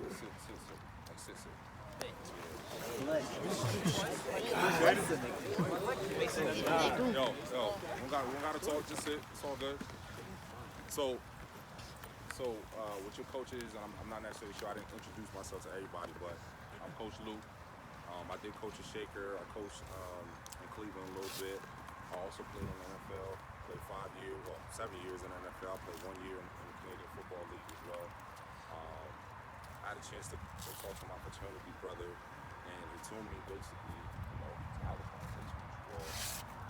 I can sit. Like sit. Yo, we don't gotta talk, just sit. It's all good. So, with your coaches, I'm not necessarily sure. I didn't introduce myself to everybody, but I'm Coach Luke. I did coach at Shaker. I coached in Cleveland a little bit. I also played in the NFL. Played 7 years in the NFL. I played 1 year in the Canadian Football League as well. I had a chance to talk to my fraternity brother, and he told me basically, to have a conversation with you all.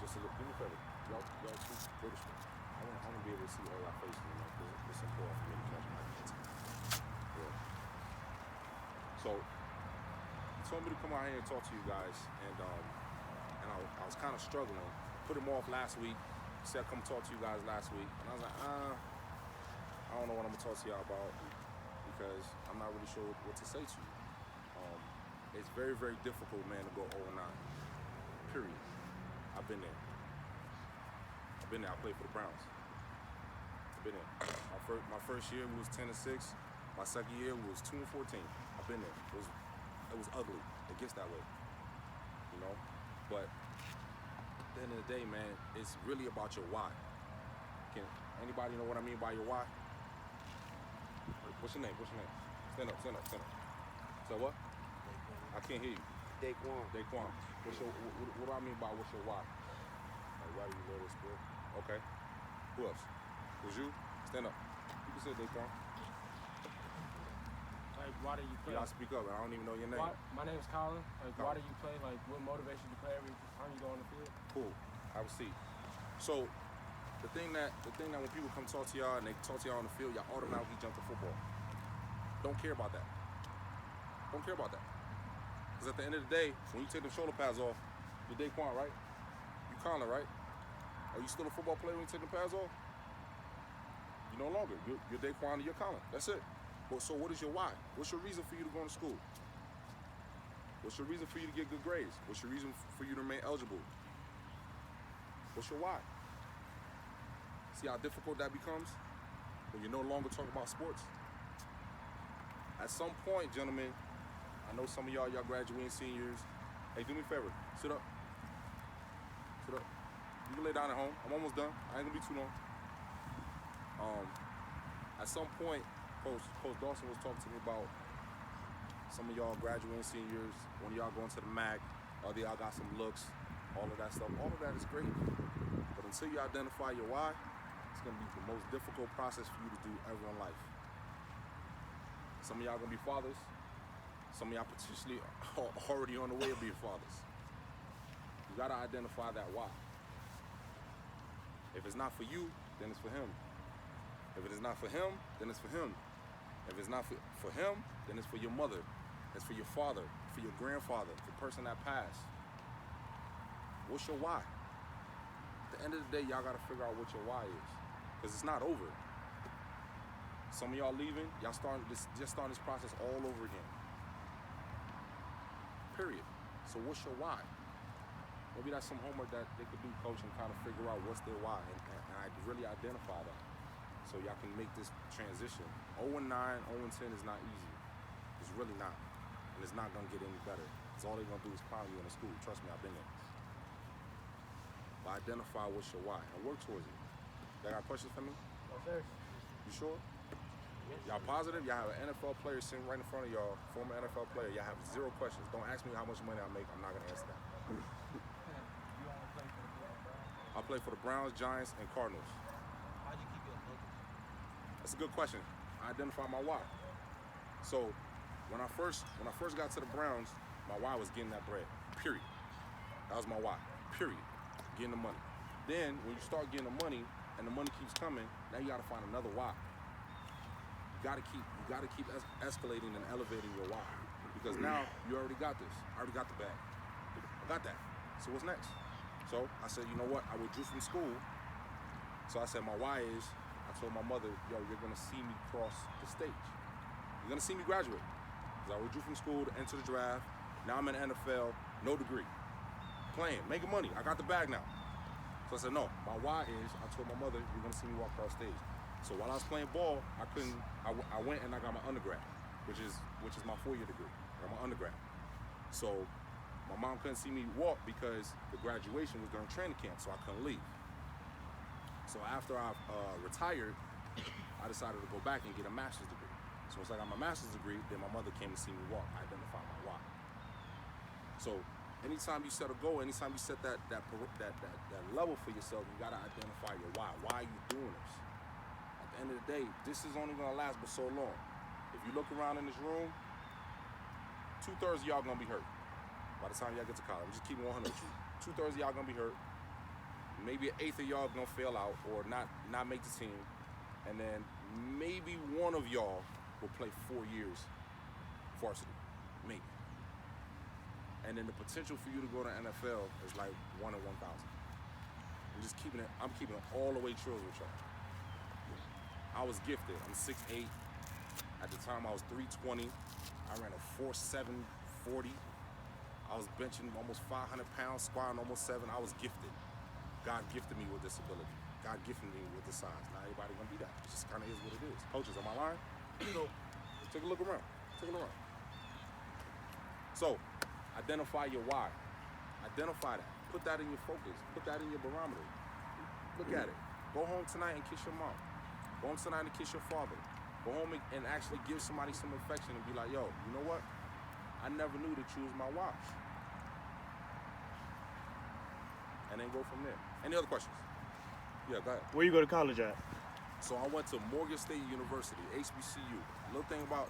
Just to look, do me a favor. Y'all speak British. I want to be able to see all y'all faces. It's important for me to catch my attention. Yeah. So, he told me to come out here and talk to you guys, and I was kind of struggling. Put him off last week. He said come talk to you guys last week, and I was like, I don't know what I'm gonna talk to y'all about because I'm not really sure what to say to you. It's very, very difficult, man, to go 0-9. Period. I've been there. I played for the Browns. I've been there. My first year was 10-6. My second year was 2-14. I've been there. It was ugly. It gets that way, you know. But at the end of the day, man, it's really about your why. Can anybody know what I mean by your why? What's your name? Stand up. So what? I can't hear you. Daquan. What do I mean by what's your why? Like, why do you love this sport? Okay. Who else? Was you? Stand up. You can say Daquan. Like, why do you play? Y'all speak up. I don't even know your name. My name is Colin. Like, why do you play? Like, what motivates you to play every time you go on the field? Cool. Have a seat. So, the thing that when people come talk to y'all and they talk to y'all on the field, y'all automatically jump to football. Don't care about that. Because at the end of the day, when you take the shoulder pads off, you're Daquan, right? You Colin, right? Are you still a football player when you take the pads off? You no longer. You're Daquan and you're Colin. That's it. So what is your why? What's your reason for you to go to school? What's your reason for you to get good grades? What's your reason for you to remain eligible? What's your why? See how difficult that becomes when you're no longer talking about sports? At some point, gentlemen, I know some of y'all graduating seniors. Hey, do me a favor. Sit up. You can lay down at home. I'm almost done. I ain't gonna be too long. At some point, Coach Dawson was talking to me about some of y'all graduating seniors, one of y'all going to the MAC, other y'all got some looks, all of that stuff. All of that is great. But until you identify your why, it's gonna be the most difficult process for you to do ever in life. Some of y'all gonna be fathers. Some of y'all potentially already on the way of being fathers. You gotta identify that why. If it's not for you, then it's for him. If it is not for him, then it's for him. If it's not for him, then it's for your mother. It's for your father, for your grandfather, the person that passed. What's your why? At the end of the day, y'all gotta figure out what your why is. Because it's not over. Some of y'all leaving, y'all starting this process all over again. Period. So what's your why? Maybe that's some homework that they could do, coach, and kind of figure out what's their why and I really identify that. So y'all can make this transition. 0-9, 0-10 is not easy. It's really not. And it's not gonna get any better. Because all they're gonna do is clown you in the school. Trust me, I've been there. But identify what's your why and work towards it. Y'all got questions for me? No, sir. You sure? Y'all positive? Y'all have an NFL player sitting right in front of y'all, former NFL player. Y'all have 0 questions. Don't ask me how much money I make. I'm not gonna answer that. You want to play for the Browns? I play for the Browns, Giants, and Cardinals. How'd you keep your focus? That's a good question. I identify my why. So when I first got to the Browns, my why was getting that bread. Period. That was my why. Period. Getting the money. Then when you start getting the money and the money keeps coming, now you gotta find another why. You gotta keep escalating and elevating your why. Because now you already got this. I already got the bag. I got that. So what's next? So I said, you know what? I withdrew from school. So I said my why is, I told my mother, yo, you're gonna see me cross the stage. You're gonna see me graduate. Because I withdrew from school to enter the draft. Now I'm in the NFL, no degree. Playing, making money. I got the bag now. So I said, no, my why is, I told my mother, you're gonna see me walk across stage. So while I was playing ball, I went and I got my undergrad. which is my 4-year degree. I'm an undergrad. So my mom couldn't see me walk because the graduation was during training camp, so I couldn't leave. So after I retired, I decided to go back and get a master's degree. So once I got my master's degree, then my mother came to see me walk. I identified my why. So anytime you set a goal, anytime you set that level for yourself, you gotta identify your why. Why are you doing this? At the end of the day, this is only gonna last but so long. If you look around in this room, 2/3 of y'all gonna be hurt by the time y'all get to college. I'm just keeping 100 with you. 2/3 of y'all gonna be hurt. Maybe 1/8 of y'all gonna fail out or not make the team, and then maybe one of y'all will play 4 years varsity, maybe. And then the potential for you to go to NFL is like 1 in 1,000. I'm keeping it all the way true with y'all. I was gifted. I'm 6'8". At the time I was 320. I ran a 4.7 40. I was benching almost 500 pounds, squatting almost 7. I was gifted. God gifted me with this ability. God gifted me with the size. Not everybody gonna be that. It just kind of is what it is. Coaches, am I lying? So, take a look around. Take a look around. So, identify your why. Identify that. Put that in your focus. Put that in your barometer. Look at it. Go home tonight and kiss your mom. Go home tonight and kiss your father. Go home and actually give somebody some affection and be like, yo, you know what? I never knew to choose my why. And then go from there. Any other questions? Yeah, go ahead. Where you go to college at? So I went to Morgan State University, HBCU. Little thing about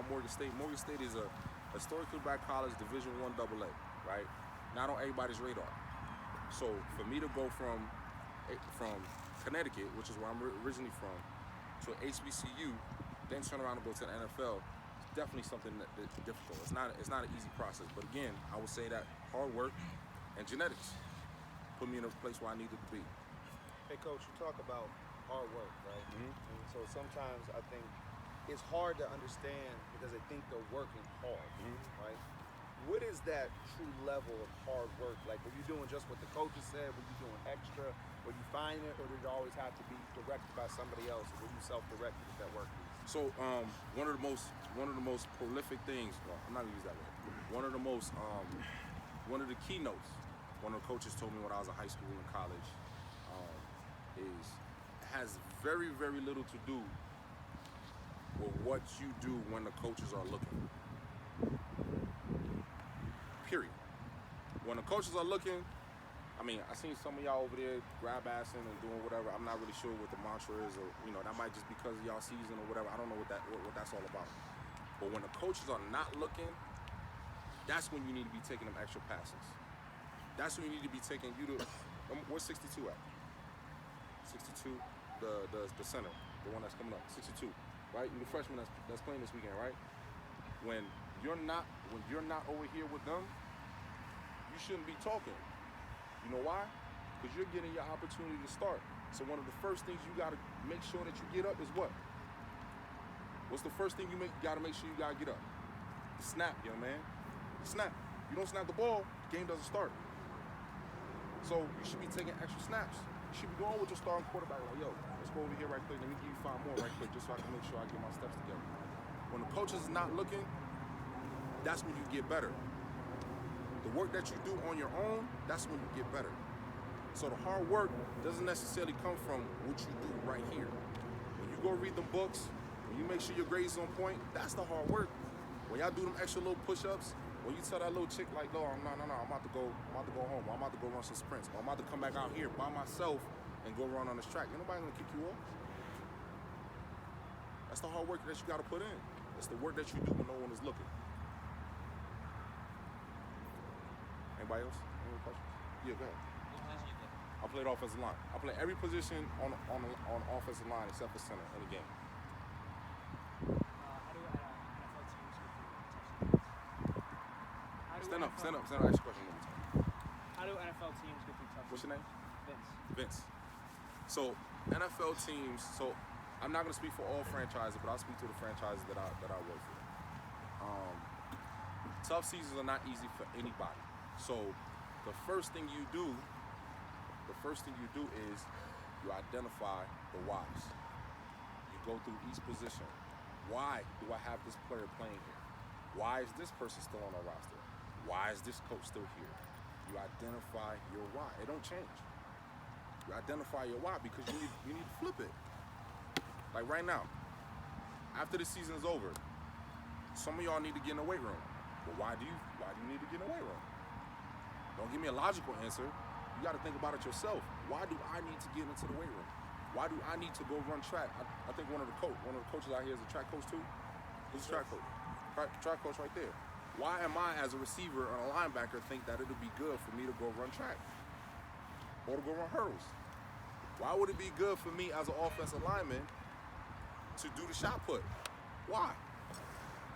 Morgan State. Morgan State is a historically black college, Division I AA, right? Not on everybody's radar. So for me to go from Connecticut, which is where I'm originally from, to HBCU, then turn around and go to the NFL, it's definitely something that's difficult. It's not an easy process. But again, I would say that hard work and genetics put me in a place where I needed to be. Hey, Coach, you talk about hard work, right? Mm-hmm. And so sometimes I think it's hard to understand because they think they're working hard, right? What is that true level of hard work? Like, were you doing just what the coaches said? Were you doing extra? Were you finding it, or did it always have to be directed by somebody else? Or were you self-directed with that work piece? So one of the most prolific things. Well, I'm not gonna use that word. One of the keynotes. One of the coaches told me when I was in high school and college has very, very little to do with what you do when the coaches are looking. Period. When the coaches are looking, I mean, I seen some of y'all over there grab assing and doing whatever. I'm not really sure what the mantra is, or that might just be because of y'all season or whatever. I don't know what that's all about. But when the coaches are not looking, that's when you need to be taking them extra passes. That's when you need to be taking where's 62 at? 62, the center, the one that's coming up, 62, right? You're the freshman that's playing this weekend, right? When you're not over here with them, you shouldn't be talking. You know why? Because you're getting your opportunity to start. So one of the first things you gotta make sure that you get up is what? What's the first thing you gotta make sure you gotta get up? The snap, young man. The snap. You don't snap the ball, the game doesn't start. So you should be taking extra snaps. You should be going with your starting quarterback like, yo, let's go over here right quick. Let me give you 5 more right quick just so I can make sure I get my steps together. When the coach is not looking, that's when you get better. The work that you do on your own, that's when you get better. So the hard work doesn't necessarily come from what you do right here. When you go read the books, when you make sure your grades on point, that's the hard work. When y'all do them extra little push-ups, when you tell that little chick like, no, I'm about to go home, or I'm about to go run some sprints, or I'm about to come back out here by myself and go run on this track, ain't nobody gonna kick you off. That's the hard work that you gotta put in. It's the work that you do when no one is looking. Anybody else? Any questions? Yeah, go ahead. What position you play? I played offensive line. I play every position on offensive line except for center in the game. Stand up. Ask your question one more time. How do NFL teams get through tough? What's your name? Vince. So NFL teams. So I'm not gonna speak for all franchises, but I'll speak to the franchises that I work for. Tough seasons are not easy for anybody. So the first thing you do is you identify the whys. You go through each position, Why do I have this player playing here? Why is this person still on our roster? Why is this coach still here? You identify your why. It don't change. You identify your why because you need to flip it. Like right now, after the season is over, some of y'all need to get in the weight room. But why do you need to get in the weight room? Don't give me a logical answer. You got to think about it yourself. Why do I need to get into the weight room? Why do I need to go run track? I think one of the coaches out here is a track coach too. Who's a track coach? Track coach right there. Why am I, as a receiver or a linebacker, think that it'll be good for me to go run track or to go run hurdles? Why would it be good for me as an offensive lineman to do the shot put? Why?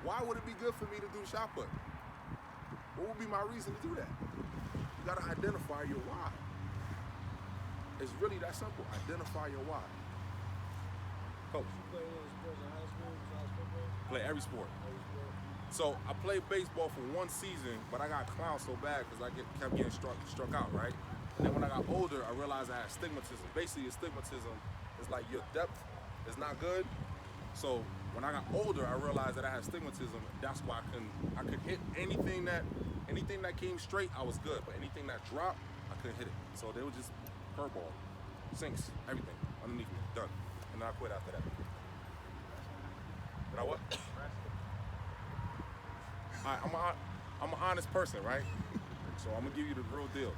Why would it be good for me to do the shot put? What would be my reason to do that? You gotta identify your why. It's really that simple. Identify your why. Coach. Play any sports in high school besides football? Play every sport. Every sport. So I played baseball for one season, but I got clowned so bad because I kept getting struck out, right? And then when I got older, I realized I had stigmatism. Basically, stigmatism is like your depth is not good. So when I got older, I realized that I had stigmatism. That's why I could hit anything that came straight, I was good. But anything that dropped, I couldn't hit it. So they were just curveball, sinks, everything underneath me, done. And then I quit after that. Did I what? I'm an honest person, right? So I'm gonna give you the real deal.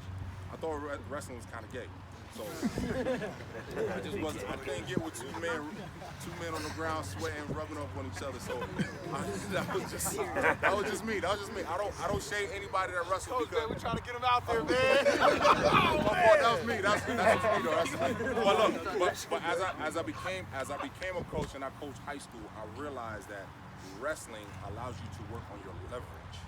I thought wrestling was kind of gay, so I just wasn't. I couldn't get with two men on the ground sweating, rubbing up on each other. So that was just me. I don't shade anybody that wrestles because we're trying to get him out there, man. that was me. That's me though. That's me. Well, look, but as I became a coach and I coached high school, I realized that wrestling allows you to work on your leverage.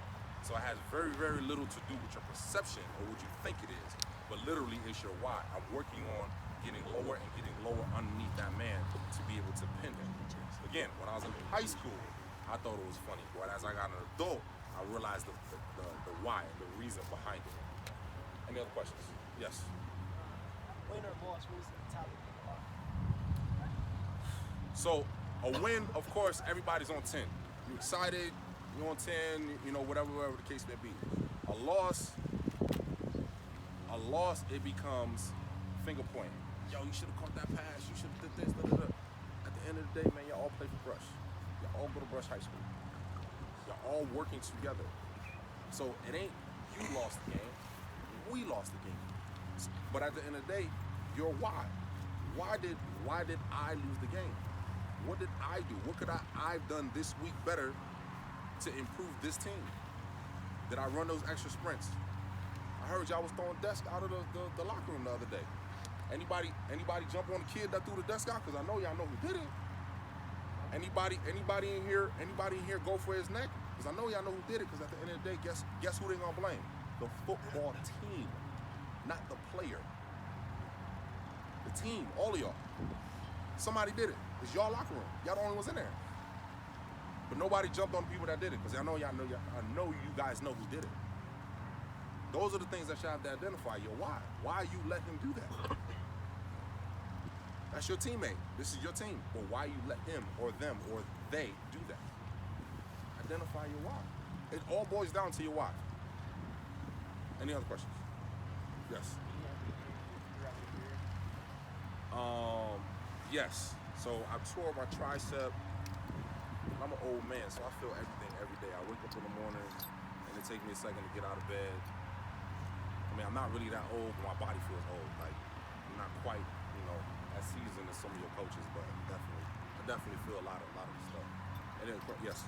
So it has very, very little to do with your perception or what you think it is, but literally it's your why. I'm working on getting lower and getting lower underneath that man to be able to pin him. Again, when I was in high school, I thought it was funny, but as I got an adult, I realized the why, the reason behind it. Any other questions? Yes. Win or loss, what is the mentality? So a win, of course, everybody's on 10. You're excited, you're on 10, whatever the case may be. A loss, it becomes finger pointing. Yo, you should have caught that pass, you should have did this, da, da, da. At the end of the day, man, y'all all play for Brush. Y'all all go to Brush High School. Y'all all working together. So it ain't you lost the game, we lost the game. But at the end of the day, your why. Why did I lose the game? What did I do? What could I've done this week better to improve this team? Did I run those extra sprints? I heard y'all was throwing desk out of the locker room the other day. Anybody jump on the kid that threw the desk out? Because I know y'all know who did it. Anybody in here go for his neck? Because I know y'all know who did it. Because at the end of the day, guess who they gonna blame? The football team, not the player. The team, all of y'all. Somebody did it. It's y'all locker room. Y'all the only ones in there. But nobody jumped on the people that did it, because I know you guys know who did it. Those are the things that you have to identify your why. Why you let him do that? That's your teammate. This is your team. But why you let him or them or they do that? Identify your why. It all boils down to your why. Any other questions? Yes. Yes. So I tore my tricep. I'm an old man, so I feel everything every day. I wake up in the morning, and it takes me a second to get out of bed. I mean, I'm not really that old, but my body feels old. Like, I'm not quite, as seasoned as some of your coaches, but I definitely feel a lot of stuff. And then, yes.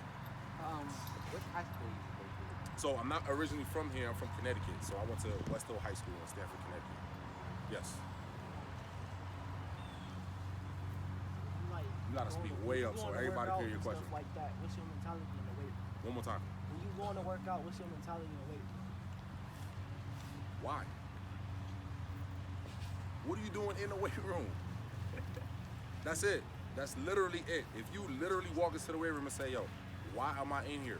What high school you go to? So I'm not originally from here. I'm from Connecticut. So I went to West Hill High School in Stamford, Connecticut. Yes. You gotta speak way up so everybody can hear your question. Stuff like that. What's your mentality in the weight room? One more time. When you going to work out, what's your mentality in the weight room? Why? What are you doing in the weight room? That's it. That's literally it. If you literally walk into the weight room and say, yo, why am I in here?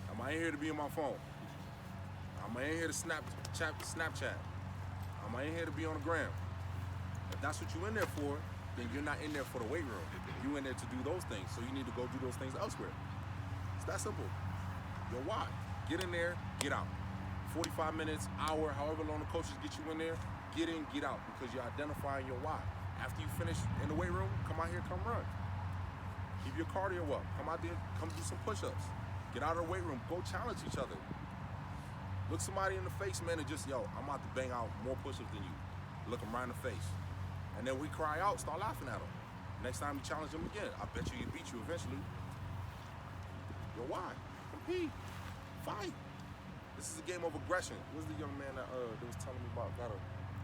Am I in here to be on my phone? Am I in here to Snapchat? Am I in here to be on the gram? If that's what you're in there for, then you're not in there for the weight room. You in there to do those things, so you need to go do those things elsewhere. It's that simple. Your why. Get in there, get out. 45 minutes, hour, however long the coaches get you in there, get in, get out, because you're identifying your why. After you finish in the weight room, come out here, come run. Keep your cardio up. Come out there, come do some push-ups. Get out of the weight room, go challenge each other. Look somebody in the face, man, and just, yo, I'm about to bang out more push-ups than you. Look them right in the face. And then we cry out, start laughing at them. Next time you challenge them again, I bet you he beat you eventually. Yo, why? Compete. Fight. This is a game of aggression. What's the young man that was telling me about got a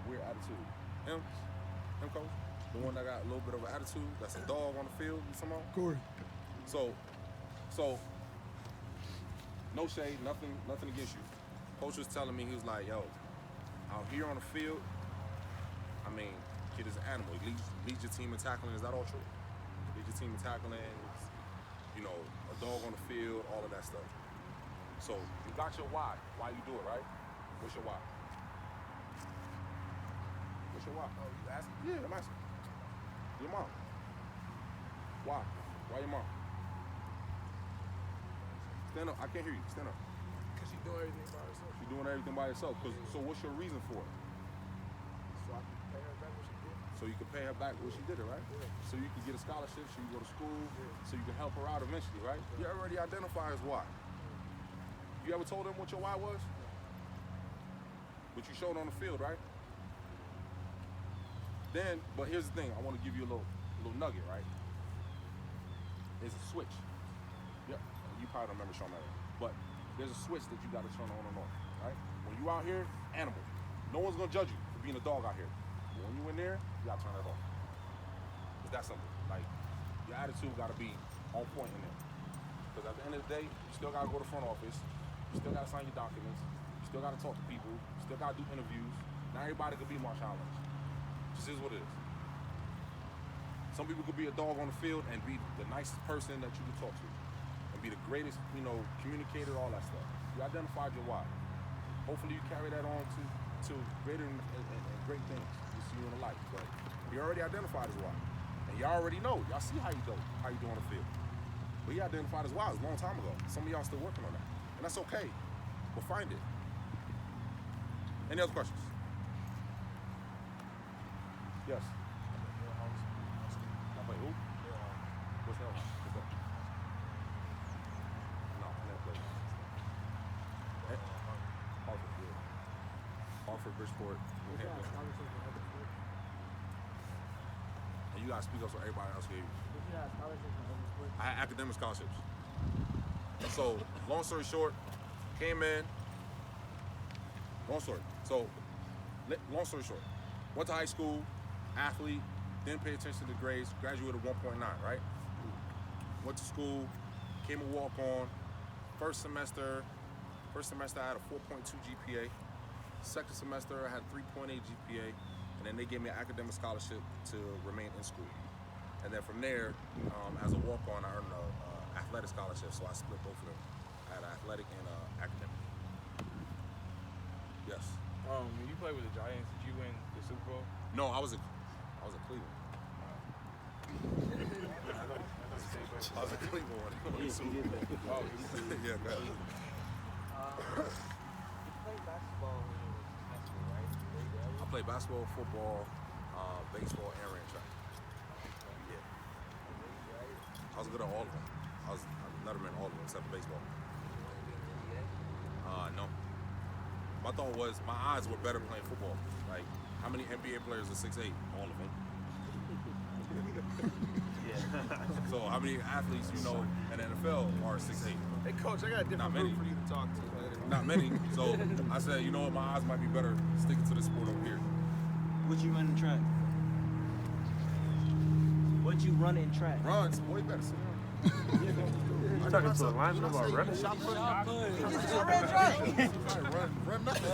weird attitude? Him, coach? The one that got a little bit of an attitude? That's a dog on the field, you somehow? Corey. So, no shade, nothing against you. Coach was telling me, he was like, yo, out here on the field, I mean, kid is an animal. He leads your team in tackling. Is that all true? Leads your team in tackling, you know, a dog on the field, all of that stuff. So you got your why you do it, right? What's your why? What's your why? Oh, you asking? Yeah, I'm asking. Your mom. Why? Why your mom? Stand up. I can't hear you. Stand up. Because she's doing everything by herself. You're doing everything by yourself. So what's your reason for it? So I can pay her back what she did. So you can pay her back what she did it, right? Yeah. So you can get a scholarship, so you go to school, so you can help her out eventually, right? You already identify as why. You ever told them what your why was? But you showed on the field, right? Then, but here's the thing, I want to give you a little nugget, right? There's a switch. Yep, you probably don't remember showing that, but there's a switch that you got to turn on and off, right? When you out here, animal. No one's gonna judge you for being a dog out here. But when you in there, you gotta turn that off. It's that simple. Like, your attitude gotta be on point in there. Because at the end of the day, you still gotta go to the front office. You still gotta sign your documents. You still gotta talk to people. You still gotta do interviews. Not everybody could be Marshawn Lynch. Just is what it is. Some people could be a dog on the field and be the nicest person that you can talk to. And be the greatest, communicator, all that stuff. You identified your why. Hopefully you carry that on to greater and great things you see in life. But you already identified his why. And y'all already know. Y'all see how you do on the field. But he identified his why a long time ago. Some of y'all still working on that. And that's okay. But find it. Any other questions? Yes. Wait, who? What's that? No, I never played. Hartford, yeah. Hartford, Bridgeport, New Hampton. And you gotta speak up so everybody else hear you. I had academic scholarships. So, long story short, came in. Long story short, went to high school, athlete, didn't pay attention to the grades, graduated 1.9, right? Went to school, came a walk-on. First semester I had a 4.2 GPA. Second semester I had a 3.8 GPA. And then they gave me an academic scholarship to remain in school. And then from there, as a walk-on, I earned an athletic scholarship, so I split both of them. I had an athletic and academic. Yes. When you played with the Giants, did you win the Super Bowl? No, I was in Cleveland. I was in Cleveland when I won the Super Bowl. Oh, Yeah, go ahead. You played basketball when you were in high school, right? I played basketball, football, baseball, and ran track. Yeah. I was good at all of them. I was letterman all of them except for baseball. No. My thought was my odds were better playing football. Like, how many NBA players are 6'8"? All of them. So how many athletes in the NFL are 6'8"? Hey, Coach, I got a different Not many. group for you to talk to. Not many. So I said, you know what, my odds might be better sticking to the sport over here. What you run in track? What you run in track? Runs, boy, you better sit down. You talking to a lineman about running? Shot put. Run nothing.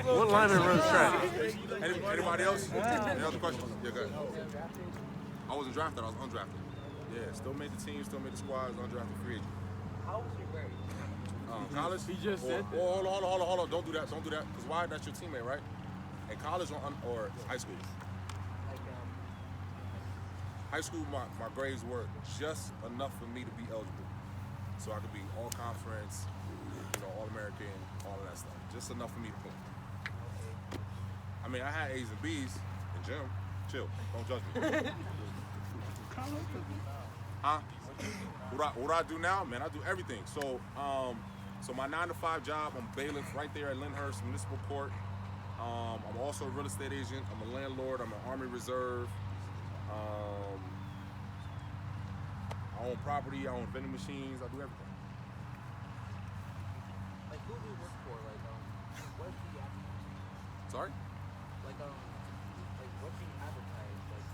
What lineman runs track? Anybody else? Any other questions? Yeah, go ahead. I wasn't drafted, I was undrafted. Yeah, still made the team, still made the squad, was undrafted free agent. How was your grade? College? He just said that. Hold on. Don't do that. Because why? That's your teammate, right? In college or high school? Like, high school, my grades were just enough for me to be eligible. So I could be all conference, all American, all of that stuff. Just enough for me to play. I mean, I had A's and B's in gym. Chill, don't judge me. Huh? What I do now, man, I do everything. So, so my 9-to-5 job, I'm bailiff right there at Lyndhurst Municipal Court. I'm also a real estate agent. I'm a landlord. I'm an Army Reserve. I own property. I own vending machines. I do everything. Like, who do you work for? Like, what do you advertise? Sorry? Like, what do you advertise? Like,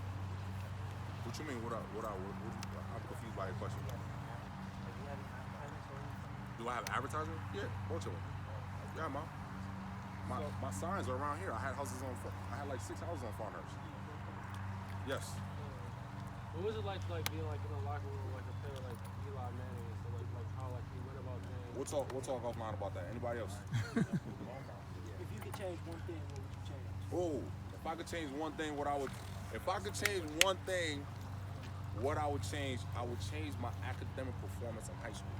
What you mean? I'm confused by your question. like you have advertisements or anything? Do I have advertising? Yeah, bunch of them. Yeah, my signs are around here. I had like 6 houses on Farnhurst. Yes. What was it like being like in the locker room like a player like Eli Manning and so like how like he went about things? We'll talk offline about that. Anybody else? If you could change one thing, what would you change? Oh, if I could change one thing, what I would change, I would change my academic performance in high school.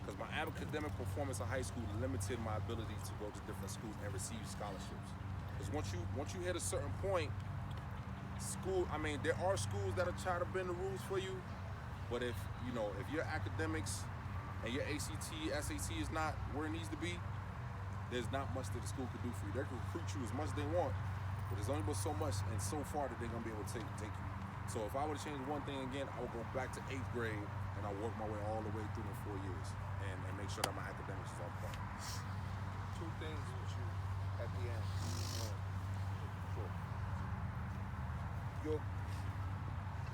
Because my academic performance in high school limited my ability to go to different schools and receive scholarships. Because once you hit a certain point, there are schools that'll try to bend the rules for you, but if your academics and your ACT, SAT is not where it needs to be, there's not much that the school could do for you. They can recruit you as much as they want, but there's only but so much and so far that they're gonna be able to take you. So if I were to change one thing again, I would go back to 8th grade and I work my way all the way through the 4 years and make sure that my academics is on point. 2 things with you at the end.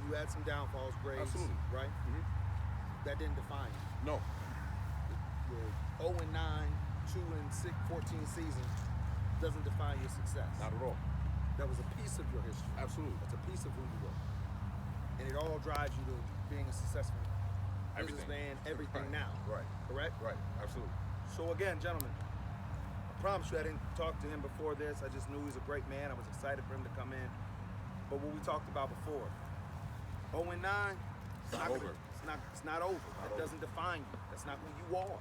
You had some downfalls, grades, Absolutely. right? Mhm. That didn't define you. No, Your 0-9, 2-6, 14 season doesn't define your success. not at all. That was a piece of your history. Absolutely. That's a piece of who you were. And it all drives you to being a successful Everything. businessman, everything Right. now. Right. Correct? Right. Absolutely. So again, gentlemen, I promise you I didn't talk to him before this. I just knew he was a great man. I was excited for him to come in. But what we talked about before, 0-9, It's not over. It's not over. That over. doesn't define you. That's not who you are.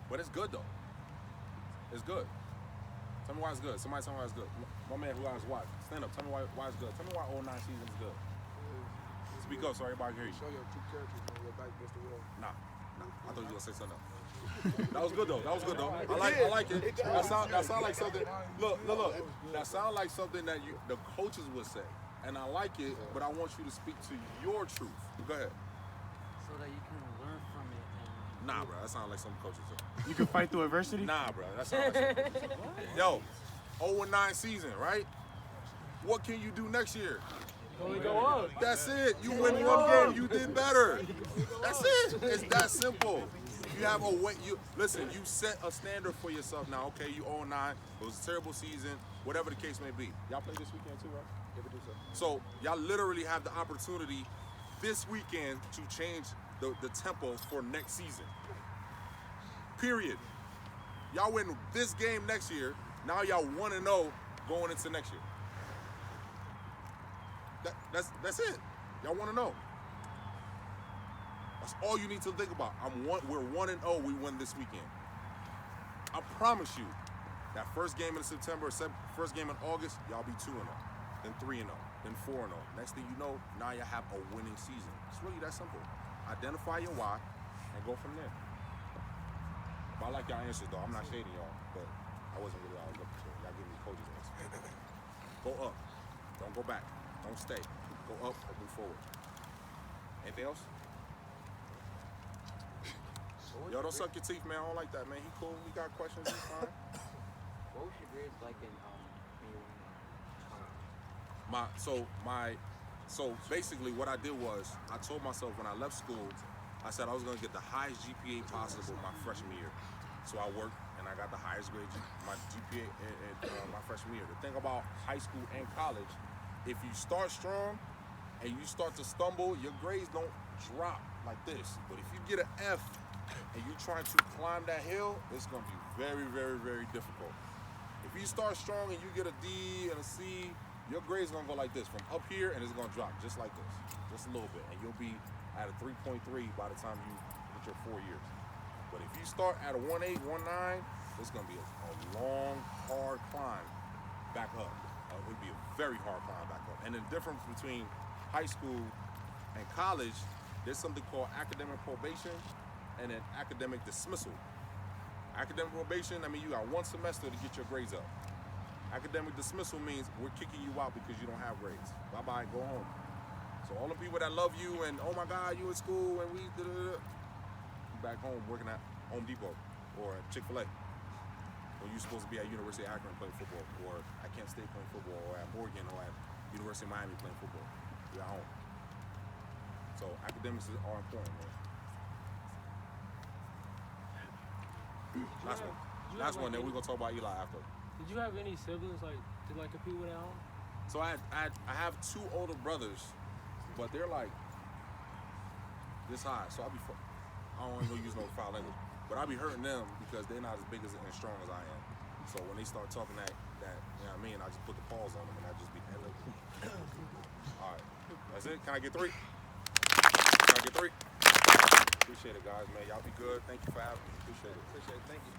But it's good though. It's good. Tell me why it's good. Somebody tell me why it's good. My man who I was watching. Stand up. Tell me why it's good. Tell me why 0-9 season is good. Speak up so everybody can hear you. Show your true character when your back against the wall. Nah. I thought you were gonna say something else. That was good though. I like it. That sound like something. Look. That sound like something that the coaches would say. And I like it, but I want you to speak to your truth. Go ahead. So that you can learn from it and Nah, bro. That sounds like some coaches say. You can fight through adversity? Nah, bro. That sounds like some coaches say. Yo, 0-9 season, right? What can you do next year? Only go up. That's it. You win one game, you did better. That's it. It's that simple. You have a way. You set a standard for yourself now. Okay, you 0-9. It was a terrible season. Whatever the case may be. Y'all play this weekend too, right? Yeah, we do so. So y'all literally have the opportunity this weekend to change the tempo for next season. Period. Y'all win this game next year. Now y'all 1-0 going into next year. That's it. Y'all 1-0. That's all you need to think about. We're 1-0. We win this weekend. I promise you, that first game in September, first game in August, y'all be 2-0, then 3-0, then 4-0. Next thing you know, now you have a winning season. It's really that simple. Identify your why and go from there. But I like y'all answers though. I'm not shading y'all, but I wasn't really all looking for. Y'all give me coaches answers. Go up. Don't go back. Don't stay. Go up or move forward. Anything else? Yo, don't suck your teeth, man. I don't like that, man. He cool. We got questions. He's fine. what was your grades like in when you were in college? So basically what I did was I told myself when I left school, I said I was gonna get the highest GPA possible my freshman year. So I worked and I got the highest grade my GPA in my freshman year. The thing about high school and college, if you start strong and you start to stumble, your grades don't drop like this. But if you get an F and you're trying to climb that hill, it's gonna be very, very, very difficult. If you start strong and you get a D and a C, your grade's gonna go like this from up here, and it's gonna drop just like this, just a little bit, and you'll be at a 3.3 by the time you hit your 4 years. But if you start at a 1.8, 1.9, it's gonna be a long, hard climb back up. It'll be a very hard climb back up. And the difference between high school and college, there's something called academic probation and then academic dismissal. Academic probation, I mean, you got 1 semester to get your grades up. Academic dismissal means we're kicking you out because you don't have grades. Bye-bye, go home. So all the people that love you and, oh my God, you in school and we you back home working at Home Depot or Chick-fil-A. When you're supposed to be at University of Akron playing football, or at Kent State playing football, or at Morgan, or at University of Miami playing football. You're at home. So academics are important, man. Last one, then we're gonna talk about Eli after. Did you have any siblings like to like compete with at home? So I have 2 older brothers, but they're like this high. So I don't want to use no foul language, but I be hurting them because they're not as big as and strong as I am. So when they start talking that you know what I mean, I just put the pause on them and I just be all right, that's it. Can I get 3? Can I get 3? Appreciate it, guys, man. Y'all be good. Thank you for having me. Appreciate it. Appreciate it. Thank you.